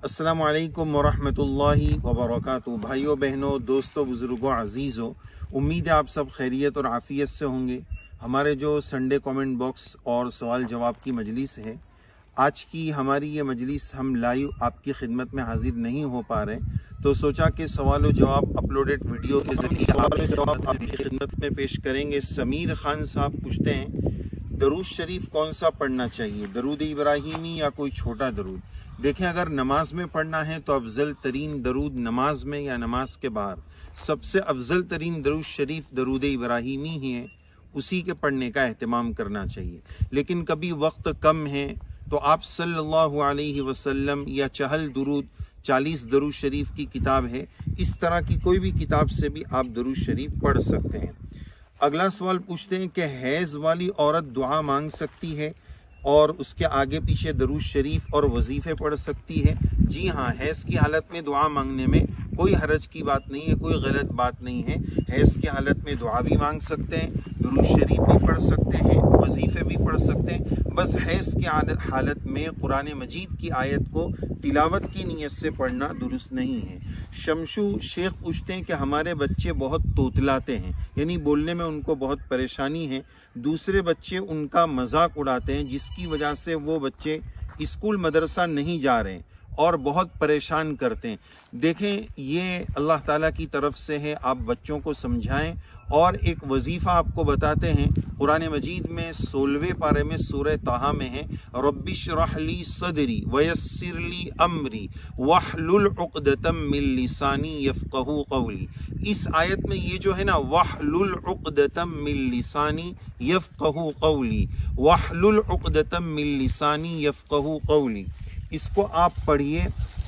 अस्सलामु अलैकुम वरहमतुल्लाहि वबरकातुहू। भाइयों बहनों, दोस्तों, बुजुर्गों, अजीज़ों, उम्मीद है आप सब खैरियत और आफ़ियत से होंगे। हमारे जो संडे कमेंट बॉक्स और सवाल जवाब की मजलिस है, आज की हमारी ये मजलिस हम लाइव आपकी खिदमत में हाजिर नहीं हो पा रहे, तो सोचा कि सवाल जवाब अपलोडेड वीडियो के जरिए सवाल जवाब आपकी खिदमत में पेश करेंगे। समीर खान साहब पूछते हैं, दरूद शरीफ कौन सा पढ़ना चाहिए, दरूद इब्राहिमी या कोई छोटा दरूद? देखें, अगर नमाज में पढ़ना है तो अफजल तरीन दरूद नमाज में या नमाज के बाहर सबसे अफजल तरीन दरूद शरीफ दरूद इब्राहिमी ही है, उसी के पढ़ने का एहतमाम करना चाहिए। लेकिन कभी वक्त कम है तो आप सल्लल्लाहु अलैहि वसल्लम या चहल दुरूद 40 दरूद शरीफ की किताब है, इस तरह की कोई भी किताब से भी आप दरूद शरीफ पढ़ सकते हैं। अगला सवाल पूछते हैं कि हैज़ वाली औरत दुआ मांग सकती है और उसके आगे पीछे दरूद शरीफ और वजीफे पढ़ सकती है? जी हाँ, हैज़ की हालत में दुआ मांगने में कोई हरज की बात नहीं है, कोई गलत बात नहीं है। हैज़ की हालत में दुआ भी मांग सकते हैं, दरूद शरीफ भी पढ़ सकते हैं, वजीफे भी पढ़ सकते हैं। बस हैज़ की हालत में कुरान मजीद की आयत को तिलावत की नीयत से पढ़ना दुरुस्त नहीं है। शमशू शेख पूछते हैं कि हमारे बच्चे बहुत तोतलाते हैं, यानी बोलने में उनको बहुत परेशानी है। दूसरे बच्चे उनका मजाक उड़ाते हैं, जिसकी वजह से वो बच्चे स्कूल मदरसा नहीं जा रहे हैं और बहुत परेशान करते हैं। देखें, ये अल्लाह ताला की तरफ से है, आप बच्चों को समझाएं। और एक वजीफ़ा आपको बताते हैं, कुरान मजीद में 16वें पारे में सूरह ताहा में है, रब्बिश्रह ली सदरी वयस्सिर ली अमरी वहलुल उक़दतम मिन लिसानी यफ़क़हू क़ौली। इस आयत में ये जो है ना, वहलुल उक़दतम मिन लिसानी यफ़क़हू क़ौली, वहलुल उक़दतम मिन लिसानी यफ़क़हू क़ौली, इसको आप पढ़िए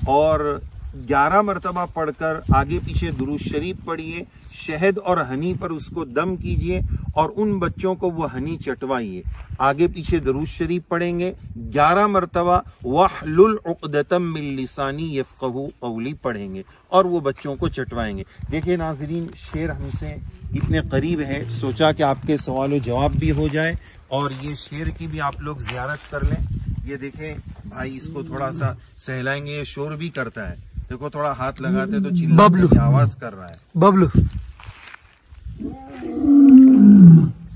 और 11 मरतबा पढ़कर आगे पीछे दुरूद शरीफ पढ़िए, शहद और हनी पर उसको दम कीजिए और उन बच्चों को वो हनी चटवाइए। आगे पीछे दुरूद शरीफ पढ़ेंगे, 11 मरतबा वहलुल उक़दतम मिन लिसानी यफ़क़हू क़ौली पढ़ेंगे और वो बच्चों को चटवाएंगे। देखिए नाज़रीन, शेर हमसे इतने करीब है, सोचा कि आपके सवाल जवाब भी हो जाए और ये शेर की भी आप लोग ज़ियारत कर लें। ये देखें भाई, इसको थोड़ा सा सहलाएंगे, ये शोर भी करता है। देखो, थोड़ा हाथ लगाते तो चिल्लाने की आवाज कर रहा है। बबलू,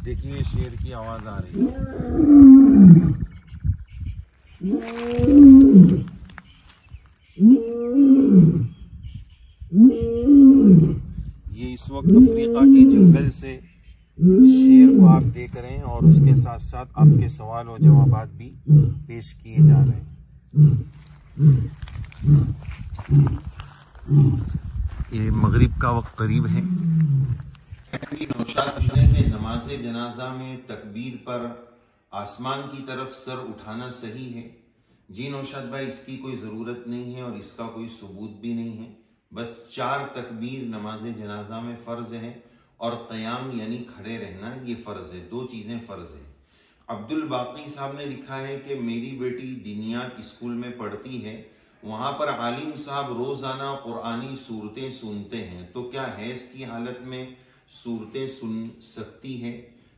देखिए शेर की आवाज आ रही है। ये इस वक्त अफ्रीका के जंगल से शेर को आप देख रहे हैं और उसके साथ साथ आपके सवाल और जवाबात भी पेश किए जा रहे हैं। ये मगरिब का वक्त करीब है। नमाज जनाजा में तकबीर पर आसमान की तरफ सर उठाना सही है? जी नौशाद भाई, इसकी कोई ज़रूरत नहीं है और इसका कोई सबूत भी नहीं है। बस 4 तकबीर नमाज जनाजा में फ़र्ज है और क़याम यानी खड़े रहना ये फ़र्ज है, 2 चीज़ें फ़र्ज है। अब्दुल बाकी साहब ने लिखा है कि मेरी बेटी दीनियात स्कूल में पढ़ती है, वहाँ पर आलिम साहब रोज़ाना कुरानी सूरतें सुनते हैं, तो क्या हैज़ की हालत में सूरतें सुन सकती है?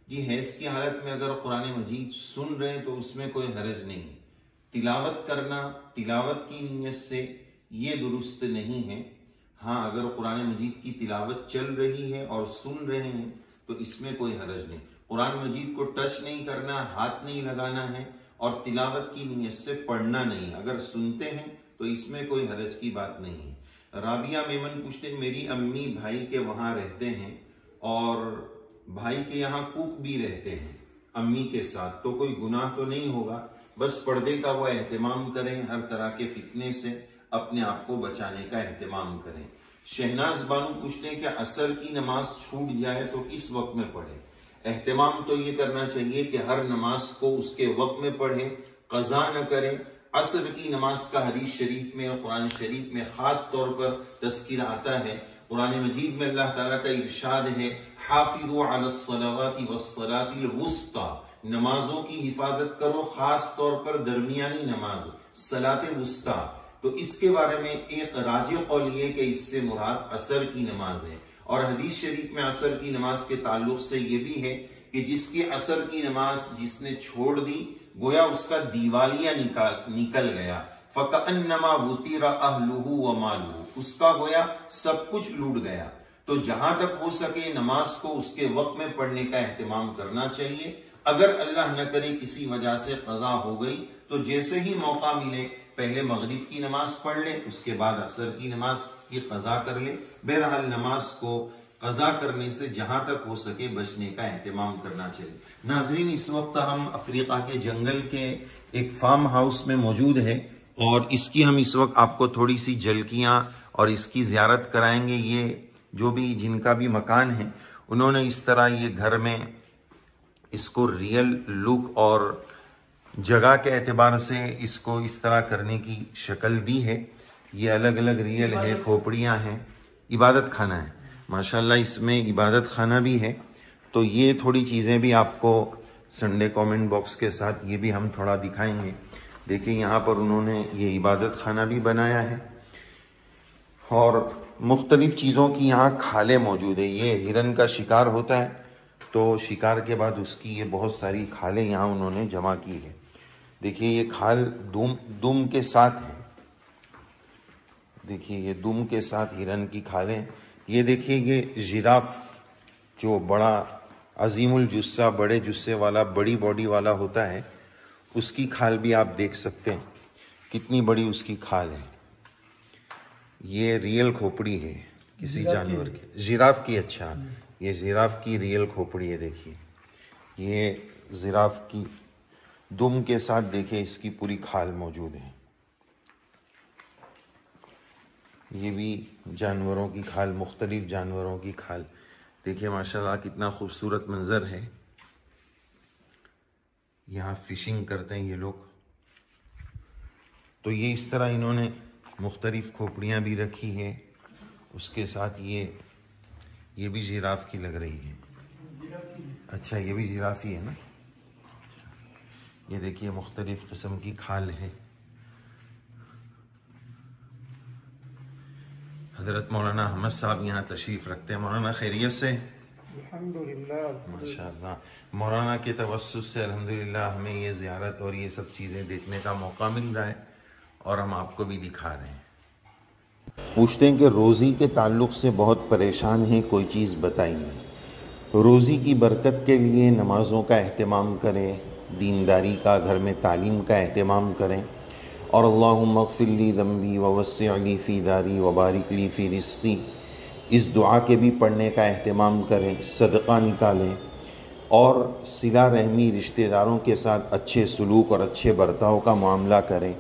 जी, हैज़ की हालत में अगर कुरान मजीद सुन रहे हैं तो उसमें कोई हरज नहीं है। तिलावत करना तिलावत की नीयत से ये दुरुस्त नहीं है। हाँ, अगर कुरान मजीद की तिलावत चल रही है और सुन रहे हैं तो इसमें कोई हरज नहीं। कुरान मजीद को टच नहीं करना, हाथ नहीं लगाना है और तिलावत की नीयत से पढ़ना नहीं। अगर सुनते हैं तो इसमें कोई हरज की बात नहीं है। राबिया मेमन पूछते, मेरी अम्मी भाई के वहां रहते हैं और भाई के यहाँ कुक भी रहते हैं अम्मी के साथ, तो कोई गुनाह तो नहीं होगा? बस पर्दे का वो एहतमाम करें, हर तरह के फितने से अपने आप को बचाने का एहतमाम करें। शहनाज बानू पूछते हैं कि असर की नमाज छूट जाए तो किस वक्त में पढ़े? एहतमाम तो ये करना चाहिए कि हर नमाज को उसके वक्त में पढ़े, कज़ा न करें। असर की नमाज का हदीस शरीफ में और कुरान शरीफ में खास तौर पर तज़किरा आता है। कुरान मजीद में अल्लाह ताला का इरशाद है, हाफिज़ू अलस्सलावाति वस्सलातिल वुस्ता, नमाजों की हिफाजत करो, खास तौर पर दरमियानी नमाज सलाते वुस्ता। तो इसके बारे में एक राजी कौल ये कि इससे मुराद असर की नमाज है। और हदीस शरीफ में असर की नमाज के ताल्लुक से ये भी है कि जिसकी असर की नमाज जिसने छोड़ दी, गोया उसका दीवालिया निकल गया। फकअन्नमा वुतिरा अहलुहु व मालुहु, उसका गोया सब कुछ लूट गया। तो जहां तक हो सके नमाज को उसके वक्त में पढ़ने का एहतमाम करना चाहिए। अगर अल्लाह न करे किसी वजह से कज़ा हो गई तो जैसे ही मौका मिले पहले मगरिब की नमाज पढ़ ले, उसके बाद असर की नमाज की कज़ा कर ले। बहरहाल नमाज को कज़ा करने से जहां तक हो सके बचने का एहतमाम करना चाहिए। नाज़रीन, इस वक्त हम अफ्रीका के जंगल के एक फार्म हाउस में मौजूद है और इसकी हम इस वक्त आपको थोड़ी सी झलकियां और इसकी ज़ियारत कराएंगे। ये जो भी जिनका भी मकान है उन्होंने इस तरह ये घर में इसको रियल लुक और जगह के एतबार से इसको इस तरह करने की शक्ल दी है। ये अलग अलग रियल है, खोपड़ियाँ हैं, इबादत खाना है माशाल्लाह, इसमें इबादत खाना भी है। तो ये थोड़ी चीज़ें भी आपको संडे कमेंट बॉक्स के साथ ये भी हम थोड़ा दिखाएंगे। देखिए यहाँ पर उन्होंने ये इबादत खाना भी बनाया है और मुख्तलिफ चीज़ों की यहाँ खालें मौजूद है। ये हिरन का शिकार होता है तो शिकार के बाद उसकी ये बहुत सारी खालें यहाँ उन्होंने जमा की है। देखिए ये खाल दुम के साथ है, देखिए ये दुम के साथ हिरन की खालें। ये देखिए ये जिराफ जो बड़ा अजीमुल जुस्सा, बड़े जुस्से वाला, बड़ी बॉडी वाला होता है, उसकी खाल भी आप देख सकते हैं कितनी बड़ी उसकी खाल है। ये रियल खोपड़ी है किसी जानवर की, जिराफ की। अच्छा, ये जिराफ की रियल खोपड़ी है। देखिए ये जिराफ की दुम के साथ देखिए इसकी पूरी खाल मौजूद है। ये भी जानवरों की खाल, मुख्तलिफ जानवरों की खाल। देखिए माशाल्लाह कितना खूबसूरत मंजर है। यहाँ फिशिंग करते हैं ये लोग। तो ये इस तरह इन्होंने मुख्तलिफ खोपड़ियाँ भी रखी हैं। उसके साथ ये भी जिराफ की लग रही है। अच्छा, ये भी जिराफ ही है ना। ये देखिए मुख्तलिफ किस्म की खाल है। हज़रत मौलाना अहमद साहब यहाँ तशरीफ़ रखते हैं। मौलाना खैरियत से? अल्हम्दुलिल्लाह माशाअल्लाह। मौलाना के तवस्सुस से अल्हम्दुलिल्लाह हमें ये ज़ियारत और ये सब चीज़ें देखने का मौका मिल रहा है और हम आपको भी दिखा रहे हैं। पूछते हैं कि रोज़ी के ताल्लुक़ से बहुत परेशान हैं, कोई चीज़ बताइए। रोज़ी की बरकत के लिए नमाज़ों का एहतमाम करें, दीनदारी का, घर में तालीम का एहतमाम करें और अल्लाहुम्मा अग़फ़िरली ज़ंबी व वस्सिअली फ़ी दारी व बारिक ली फ़ी रिज़्क़ी, इस दुआ के भी पढ़ने का एहतमाम करें, सदक़ा निकालें और सिला रहमी, रिश्तेदारों के साथ अच्छे सलूक और अच्छे बर्ताव का मामला करें।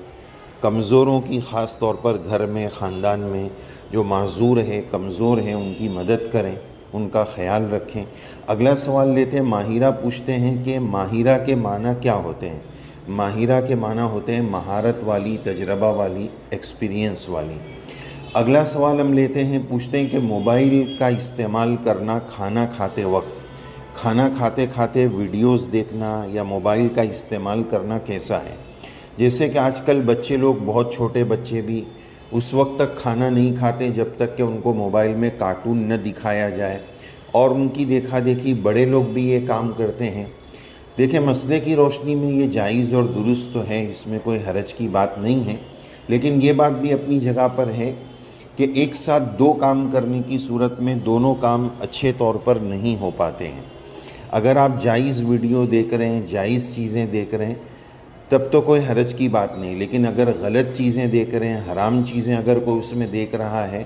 कमज़ोरों की ख़ास तौर पर घर में, ख़ानदान में जो माज़ूर है, कमज़ोर हैं, उनकी मदद करें, उनका ख़याल रखें। अगला सवाल लेते हैं। माहिरा पूछते हैं कि माहिरा के माना क्या होते हैं? माहिरा के माना होते हैं महारत वाली, तजर्बा वाली, एक्सपीरियंस वाली। अगला सवाल हम लेते हैं। पूछते हैं कि मोबाइल का इस्तेमाल करना खाना खाते वक्त, खाना खाते खाते वीडियोस देखना या मोबाइल का इस्तेमाल करना कैसा है? जैसे कि आजकल बच्चे लोग, बहुत छोटे बच्चे भी उस वक्त तक खाना नहीं खाते जब तक कि उनको मोबाइल में कार्टून न दिखाया जाए और उनकी देखा देखी बड़े लोग भी ये काम करते हैं। देखिए मसले की रोशनी में ये जायज़ और दुरुस्त तो है, इसमें कोई हरज की बात नहीं है, लेकिन ये बात भी अपनी जगह पर है कि एक साथ दो काम करने की सूरत में दोनों काम अच्छे तौर पर नहीं हो पाते हैं। अगर आप जायज़ वीडियो देख रहे हैं, जायज़ चीज़ें देख रहे हैं तब तो कोई हरज की बात नहीं, लेकिन अगर गलत चीज़ें देख रहे हैं, हराम चीज़ें अगर कोई उसमें देख रहा है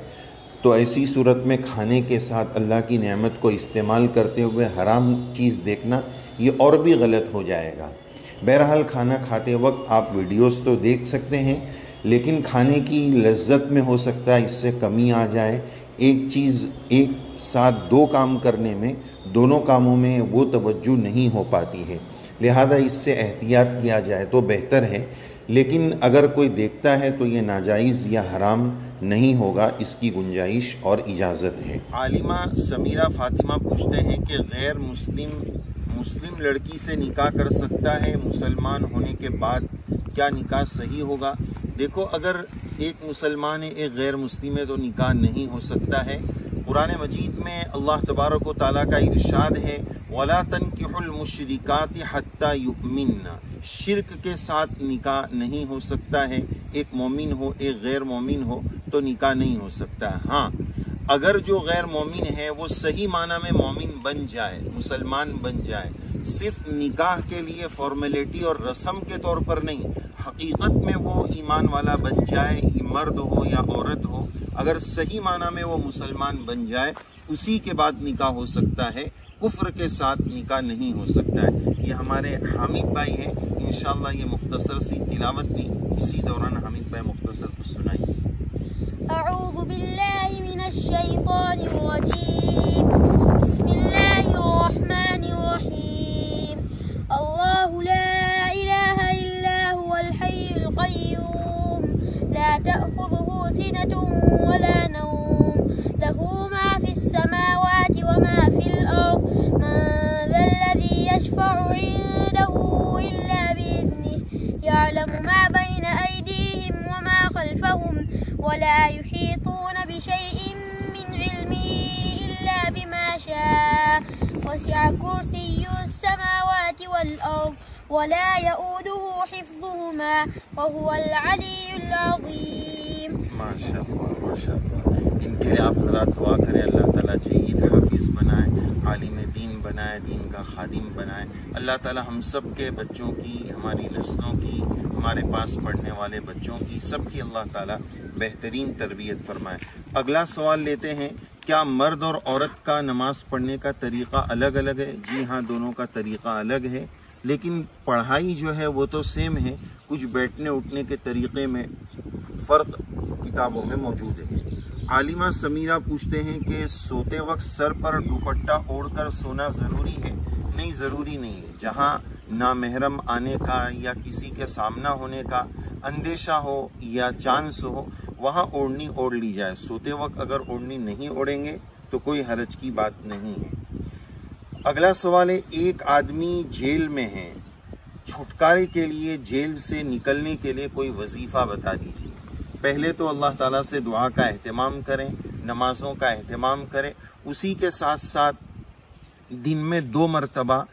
तो ऐसी सूरत में खाने के साथ अल्लाह की नेमत को इस्तेमाल करते हुए हराम चीज़ देखना ये और भी गलत हो जाएगा। बहरहाल खाना खाते वक्त आप वीडियोस तो देख सकते हैं, लेकिन खाने की लज्जत में हो सकता है इससे कमी आ जाए। एक चीज़ एक साथ दो काम करने में, दोनों कामों में वो तवज्जो नहीं हो पाती है, लिहाजा इससे एहतियात किया जाए तो बेहतर है। लेकिन अगर कोई देखता है तो ये नाजायज़ या हराम नहीं होगा, इसकी गुंजाइश और इजाज़त है। आलिमा समीरा फ़ातिमा पूछते हैं कि गैर मुस्लिम लड़की से निकाह कर सकता है मुसलमान होने के बाद, क्या निकाह सही होगा? देखो, अगर एक मुसलमान है, एक गैर मुस्लिम है तो निकाह नहीं हो सकता है। कुरान मजीद में अल्लाह तबारक व तआला का इरशाद है, वला तनकिहुल मुशरिकाति हत्ता युमिन्ना, शिर्क के साथ निकाह नहीं हो सकता है। एक मोमिन हो एक गैर मोमिन हो तो निकाह नहीं हो सकता है। हाँ, अगर जो गैर मोमिन है वो सही माना में मोमिन बन जाए, मुसलमान बन जाए, सिर्फ निकाह के लिए फॉर्मेलिटी और रस्म के तौर पर नहीं, हकीकत में वो ईमान वाला बन जाए, मर्द हो या औरत हो, अगर सही माना में वो मुसलमान बन जाए, उसी के बाद निकाह हो सकता है। कुफ्र के साथ निकाह नहीं हो सकता है। ये हमारे हामिद भाई हैं, इंशाअल्लाह ये मुख्तसर सी तिलावत भी इसी दौरान हामिद भाई मुख्तसर को सुनाएंगे। अऊज़ु बिल्लाहि मिनश शैतानिर रजीम, बिस्मिल्लाहिर रहमानिर रहीम, अल्लाहु ला इलाहा इल्ला हुवल हय्युल क़य्यूम, ला तअख़ुज़ुहु सिनतुन वला नौम, लहू मा फ़िस समावाति व मा फ़िल अर्ज़, मन ज़ल्लज़ी यशफ़अु इंदहु इल्ला बिइज़निहि, यअलमु मा बैन अयदीहिम व मा ख़ल्फ़हुम, वला युहीतून बिशैइन मिन इल्मिही इल्ला बिमा शाअ, वसिअ कुर्सियुहुस समावाति वल अर्ज़, वला यऊदुहु हिफ्ज़ुहुमा, वहुवल अलियुल अज़ीम। माशाअल्लाह माशाअल्लाह। इनके लिए आप हज़रात दुआ करें, अल्लाह ताला जय्यद हाफिज़ बनाए, आलिम दीन बनाए, दीन का खादिम बनाए। अल्लाह ताला हम सब के बच्चों की, हमारी नस्लों की, हमारे पास पढ़ने वाले बच्चों की, सबकी अल्लाह ताला बेहतरीन तरबियत फरमाए। अगला सवाल लेते हैं, क्या मर्द और औरत का नमाज पढ़ने का तरीक़ा अलग अलग है? जी हाँ, दोनों का तरीक़ा अलग है, लेकिन पढ़ाई जो है वो तो सेम है। कुछ बैठने उठने के तरीक़े में फ़र्क किताबों में मौजूद है। आलिमा समीरा पूछते हैं कि सोते वक्त सर पर दुपट्टा ओढ़कर सोना ज़रूरी है? नहीं, ज़रूरी नहीं है। जहाँ नामहरम आने का या किसी के सामना होने का अंदेशा हो या चांस हो, वहाँ ओढ़नी ओढ़ ली जाए। सोते वक्त अगर ओढ़नी नहीं ओढ़ेंगे तो कोई हरज की बात नहीं है। अगला सवाल है, एक आदमी जेल में है, छुटकारे के लिए, जेल से निकलने के लिए कोई वजीफ़ा बता दीजिए। पहले तो अल्लाह ताला से दुआ का एहतमाम करें, नमाज़ों का एहतमाम करें, उसी के साथ साथ दिन में 2 मरतबा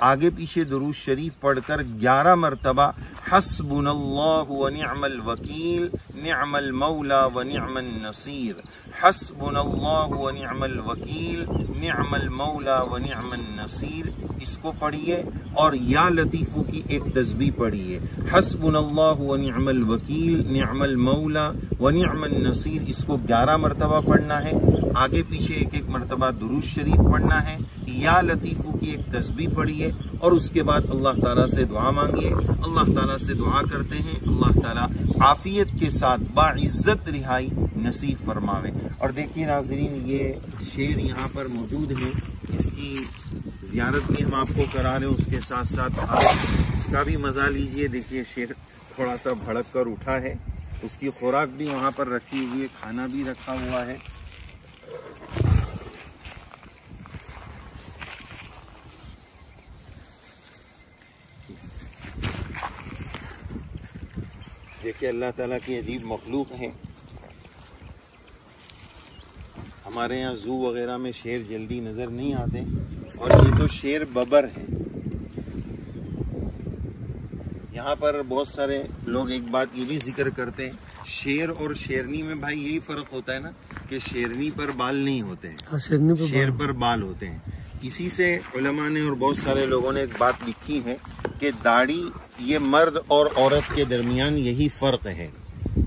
आगे पीछे दुरूद शरीफ पढ़कर 11 मरतबा हस्बुनल्लाहु व निअमल वकील, निअमल मौला व निअमन नसीर, हस्बुनल्लाहु व निअमल वकील, निअमल मौला व निअमन नसीर, इसको पढ़िए। और या लतीफ़ू की एक तस्बीह पढ़िए, हस्बुनल्लाहु व निअमल वकील, निअमल मौला व निअमन नसीर, इसको 11 मरतबा पढ़ना है। आगे पीछे एक एक मरतबा दुरूद शरीफ पढ़ना है। या लतीफ़ू की एक तस्बीह पढ़िए और उसके बाद अल्लाह ताला से दुआ मांगिए। अल्लाह ताला से दुआ करते हैं अल्लाह ताला आफियत के साथ बाइज़्ज़त रिहाई नसीब फरमावे। और देखिए नाज़रीन, ये शेर यहाँ पर मौजूद है, इसकी ज़ियारत भी हम आपको करा रहे हैं, उसके साथ साथ आप इसका भी मज़ा लीजिए। देखिए शेर थोड़ा सा भड़क कर उठा है, उसकी खुराक भी वहाँ पर रखी हुई है, खाना भी रखा हुआ है। देखिए अल्लाह ताला की अजीब मखलूक है। हमारे यहाँ ज़ू वगैरह में शेर जल्दी नज़र नहीं आते, और ये तो शेर बबर है। यहाँ पर बहुत सारे लोग एक बात ये भी जिक्र करते हैं, शेर और शेरनी में भाई यही फ़र्क होता है ना कि शेरनी पर बाल नहीं होते हैं, शेर पर बाल होते हैं। इसी से उलमा ने और बहुत सारे लोगों ने एक बात लिखी है कि दाढ़ी, ये मर्द और औरत के दरमियान यही फ़र्क है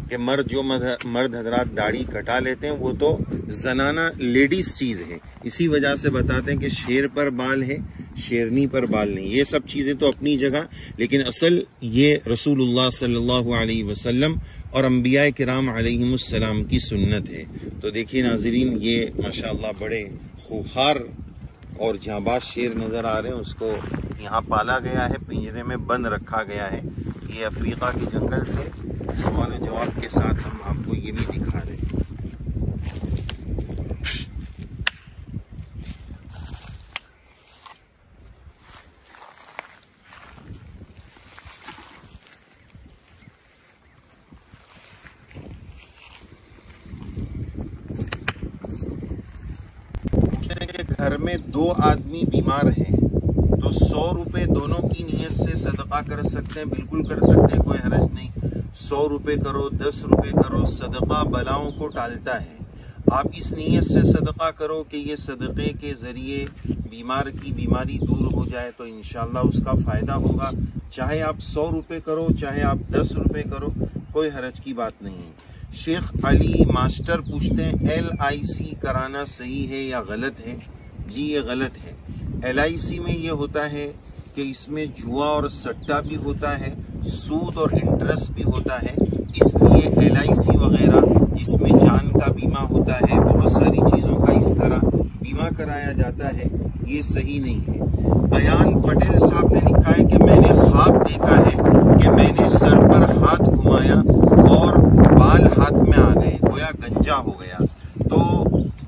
कि मर्द जो मर्द हजरात दाढ़ी कटा लेते हैं वो तो जनाना लेडीज़ चीज़ है। इसी वजह से बताते हैं कि शेर पर बाल है, शेरनी पर बाल नहीं। ये सब चीज़ें तो अपनी जगह, लेकिन असल ये रसूलुल्लाह सल्लल्लाहु अलैहि वसल्लम और अंबिया किराम अलैहिमुस्सलाम की सुन्नत है। तो देखिए नाज़रीन, ये माशाअल्लाह बड़े खूंखार और जांबाज शेर नज़र आ रहे हैं। उसको यहाँ पाला गया है, पिंजरे में बंद रखा गया है। ये अफ्रीका के जंगल से सवाल जवाब के साथ हम आपको ये भी दिखा रहे हैं। घर में 2 आदमी बीमार हैं तो 100 रुपए दोनों की नीयत से सदका कर सकते हैं, बिल्कुल कर सकते हैं, कोई हरज नहीं। 100 रुपए करो, 10 रुपए करो, सदका बलाओं को टालता है। आप इस नीयत से सदका करो कि ये सदक़े के जरिए बीमार की बीमारी दूर हो जाए, तो इंशाल्लाह उसका फायदा होगा। चाहे आप 100 रुपए करो, चाहे आप 10 रुपए करो, कोई हरज की बात नहीं है। शेख अली मास्टर पूछते हैं LIC कराना सही है या गलत है? जी ये गलत है। LIC में ये होता है कि इसमें जुआ और सट्टा भी होता है, सूद और इंटरेस्ट भी होता है, इसलिए LIC वगैरह जिसमें जान का बीमा होता है, बहुत सारी चीजों का इस तरह बीमा कराया जाता है, ये सही नहीं है। अयान पटेल साहब ने लिखा है कि मैंने ख्वाब देखा है कि मैंने सर पर हाथ घुमाया और बाल हाथ में आ गए, गोया गंजा हो गया। तो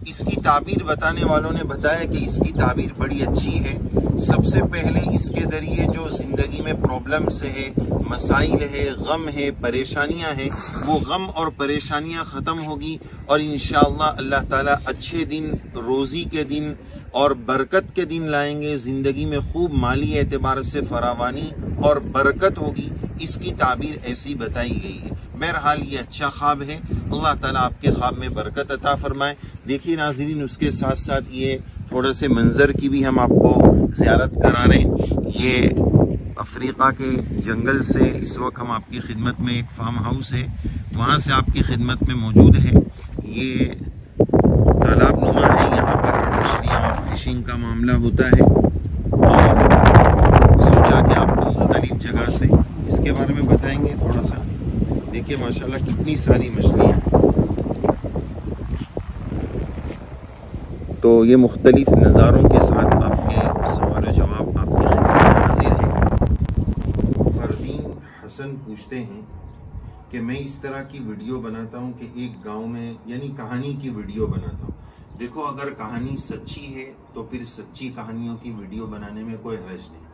इसकी ताबीर बताने वालों ने बताया कि इसकी ताबीर बड़ी अच्छी है। सबसे पहले इसके जरिए जो जिंदगी में प्रॉब्लम्स है, मसाइल है, गम है, परेशानियां हैं, वो गम और परेशानियां खत्म होगी और इंशाअल्लाह अल्लाह ताला अच्छे दिन, रोजी के दिन और बरकत के दिन लाएंगे। जिंदगी में खूब माली एतबार से फरावानी और बरकत होगी, इसकी ताबीर ऐसी बताई गई है। बहरहाल ये अच्छा ख्वाब है, अल्लाह ताला आपके ख्वाब में बरकत अता फरमाए। देखिए नाज़रीन, उसके साथ साथ ये थोड़े से मंजर की भी हम आपको ज़ियारत करा रहे हैं। ये अफ्रीका के जंगल से इस वक्त हम आपकी खिदमत में, एक फार्म हाउस है वहाँ से आपकी खिदमत में मौजूद है। ये तालाब नुमा है, यहाँ पर मछलियाँ और फिशिंग का मामला होता है और सोचा कि आपको मुख्तलिफ जगह से इसके बारे में बताएंगे थोड़ा सा। देखिए माशाल्लाह कितनी सारी मछलियाँ हैं। तो ये मुख्तलिफ नज़ारों के साथ आपके सवाल जवाब आपकी खिदमत में हाजिर है। फरदीन हसन पूछते हैं कि मैं इस तरह की वीडियो बनाता हूँ कि एक गांव में, यानी कहानी की वीडियो बनाता हूँ। देखो, अगर कहानी सच्ची है तो फिर सच्ची कहानियों की वीडियो बनाने में कोई हर्ज नहीं,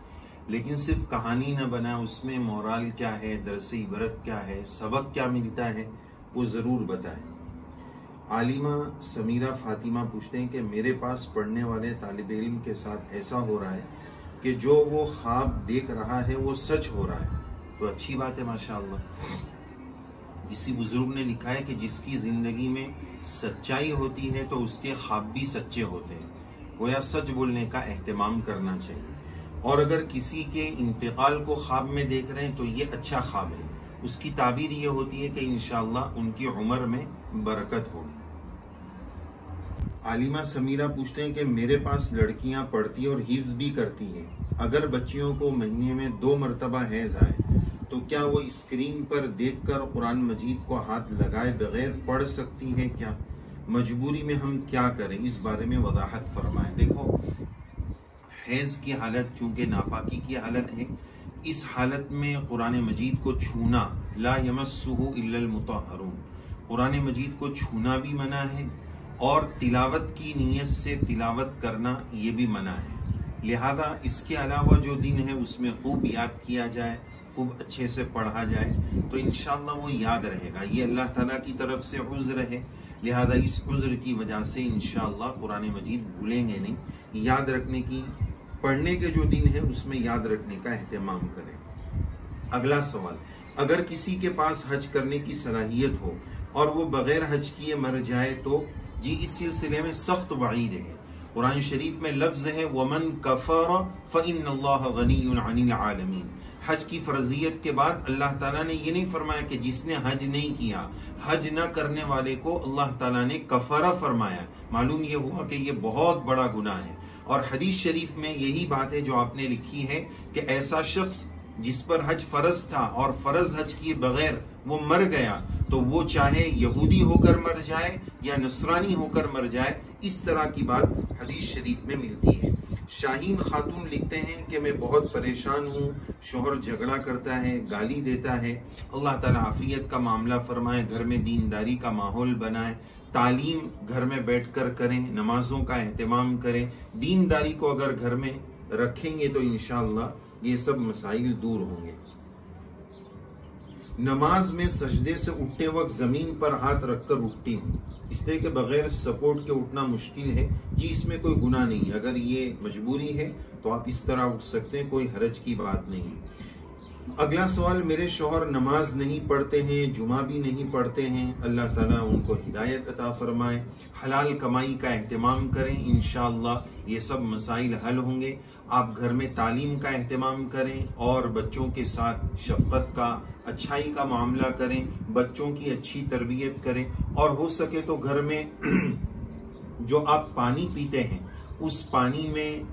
लेकिन सिर्फ कहानी न बनाए, उसमें मोरल क्या है, दरसे इबरत क्या है, सबक क्या मिलता है, वो ज़रूर बताएं। आलिमा समीरा फातिमा पूछते हैं कि मेरे पास पढ़ने वाले तालिब इल्म के साथ ऐसा हो रहा है कि जो वो ख्वाब देख रहा है वो सच हो रहा है। तो अच्छी बात है माशाअल्लाह। किसी बुजुर्ग ने लिखा है कि जिसकी जिंदगी में सच्चाई होती है तो उसके ख्वाब भी सच्चे होते हैं, गोया सच बोलने का एहतमाम करना चाहिए। और अगर किसी के इंतकाल को ख्वाब में देख रहे हैं तो ये अच्छा ख्वाब है, उसकी ताबीर ये होती है कि इंशाअल्लाह उनकी उम्र में बरकत होगी। आलिमा समीरा पूछते हैं कि मेरे पास लड़कियां पढ़ती और हिफ्ज भी करती हैं, अगर बच्चियों को महीने में 2 मरतबा हैज आए तो क्या वो स्क्रीन पर देखकर कुरान मजीद को हाथ लगाए बगैर पढ़ सकती हैं क्या? मजबूरी में हम क्या करें, इस बारे में वजाहत फरमाएं। देखो, हैज की हालत चूंकि नापाकी की हालत है, इस हालत में कुरान मजीद को छूना, ला यमस्सुहु इल्लल मुतहहरून, कुरान मजीद को छूना भी मना है और तिलावत की नीयत से तिलावत करना ये भी मना है। लिहाजा इसके अलावा जो दिन है उसमें खूब याद किया जाए, खूब अच्छे से पढ़ा जाए तो इंशाअल्लाह वो याद रहेगा। ये अल्लाह ताला की तरफ से उज़्र है, लिहाजा इस उज़्र की वजह से इंशाअल्लाह कुरान मजीद भूलेंगे नहीं। याद रखने की, पढ़ने के जो दिन है उसमें याद रखने का एहतमाम करें। अगला सवाल, अगर किसी के पास हज करने की सलाहियत हो और वो बगैर हज किए मर जाए तो? जी, इस सिलसिले में सख्त वईद है। कुरान शरीफ में लफ्ज है वमन कफर फइन्नल्लाह गनियुन अनिल आलमीन। हज की फर्जियत के बाद अल्लाह ताला ने ये नहीं फरमाया कि जिसने हज नहीं किया, हज न करने वाले को अल्लाह ताला ने कफरा फरमाया। मालूम ये हुआ कि ये बहुत बड़ा गुनाह है। और हदीस शरीफ में यही बात है जो आपने लिखी है कि ऐसा शख्स जिस पर हज फर्ज था और फर्ज हज किए बगैर वो मर गया तो वो चाहे यहूदी होकर मर जाए या नसरानी होकर मर जाए, इस तरह की बात हदीस शरीफ में मिलती है। शाहीन खातून लिखते हैं कि मैं बहुत परेशान हूँ, शोहर झगड़ा करता है, गाली देता है, अल्लाह ताला आफियत का मामला फरमाए, घर में दीनदारी का माहौल बनाए, तालीम घर में बैठकर करें, नमाजों का एहतमाम करें। दीनदारी को अगर घर में रखेंगे तो इंशाअल्लाह ये सब मसाइल दूर होंगे। नमाज में सजदे से उठते वक्त जमीन पर हाथ रखकर उठती हूँ, इसलिए कि बगैर सपोर्ट के उठना मुश्किल है। जी इसमें कोई गुनाह नहीं है, अगर ये मजबूरी है तो आप इस तरह उठ सकते हैं, कोई हरज की बात नहीं है। अगला सवाल, मेरे शौहर नमाज नहीं पढ़ते हैं, जुमा भी नहीं पढ़ते हैं, अल्लाह ताला उनको हिदायत अता फरमाए, हलाल कमाई का एहतमाम करें, इंशाअल्लाह ये सब मसाइल हल होंगे। आप घर में तालीम का एहतमाम करें और बच्चों के साथ शफकत का, अच्छाई का मामला करें, बच्चों की अच्छी तरबियत करें, और हो सके तो घर में जो आप पानी पीते हैं उस पानी में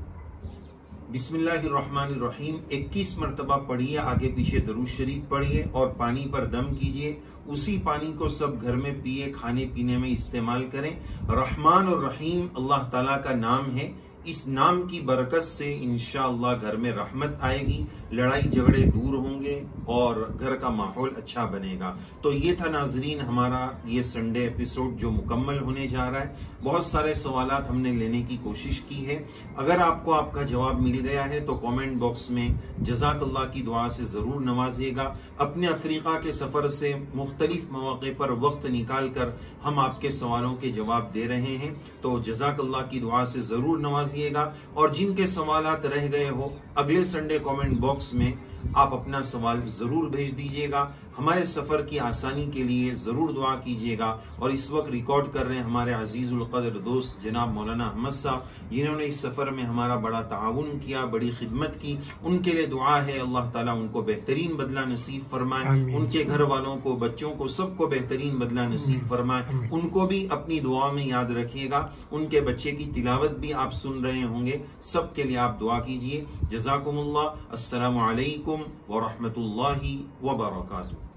बिस्मिल्लाहिर्रहमानिर्रहीम 21 मरतबा पढ़िए, आगे पीछे दरूद शरीफ पढ़िए और पानी पर दम कीजिए। उसी पानी को सब घर में पिए, खाने पीने में इस्तेमाल करें। रहमान और रहीम अल्लाह ताला का नाम है, इस नाम की बरकत से इंशाअल्लाह घर में रहमत आएगी, लड़ाई झगड़े दूर होंगे और घर का माहौल अच्छा बनेगा। तो ये था नाजरीन हमारा ये संडे एपिसोड जो मुकम्मल होने जा रहा है। बहुत सारे सवालात हमने लेने की कोशिश की है। अगर आपको आपका जवाब मिल गया है तो कमेंट बॉक्स में जज़ाकल्लाह की दुआ से जरूर नवाजिएगा। अपने अफ्रीका के सफर से मुख्तलिफ मौके पर वक्त निकाल कर हम आपके सवालों के जवाब दे रहे हैं, तो जज़ाकल्लाह की दुआ से जरूर नवाजिएगा। और जिनके सवालात रह गए हो अगले संडे कमेंट बॉक्स में आप अपना सवाल जरूर भेज दीजिएगा। हमारे सफर की आसानी के लिए जरूर दुआ कीजिएगा। और इस वक्त रिकॉर्ड कर रहे हैं हमारे अजीजुल कदर दोस्त जनाब मौलाना अहमद साहब, जिन्होंने इस सफर में हमारा बड़ा ताउन किया, बड़ी खिदमत की। उनके लिए दुआ है अल्लाह ताला उनको बेहतरीन बदला नसीब फरमाए, उनके घर वालों को, बच्चों को, सबको बेहतरीन बदला नसीब फरमाए। उनको भी अपनी दुआ में याद रखिएगा। उनके बच्चे की तिलावत भी आप सुन रहे होंगे, सबके लिए आप दुआ कीजिए। जज़ाकुमुल्लाह। अस्सलामु अलैकुम व रहमतुल्लाहि व बरकातुहू।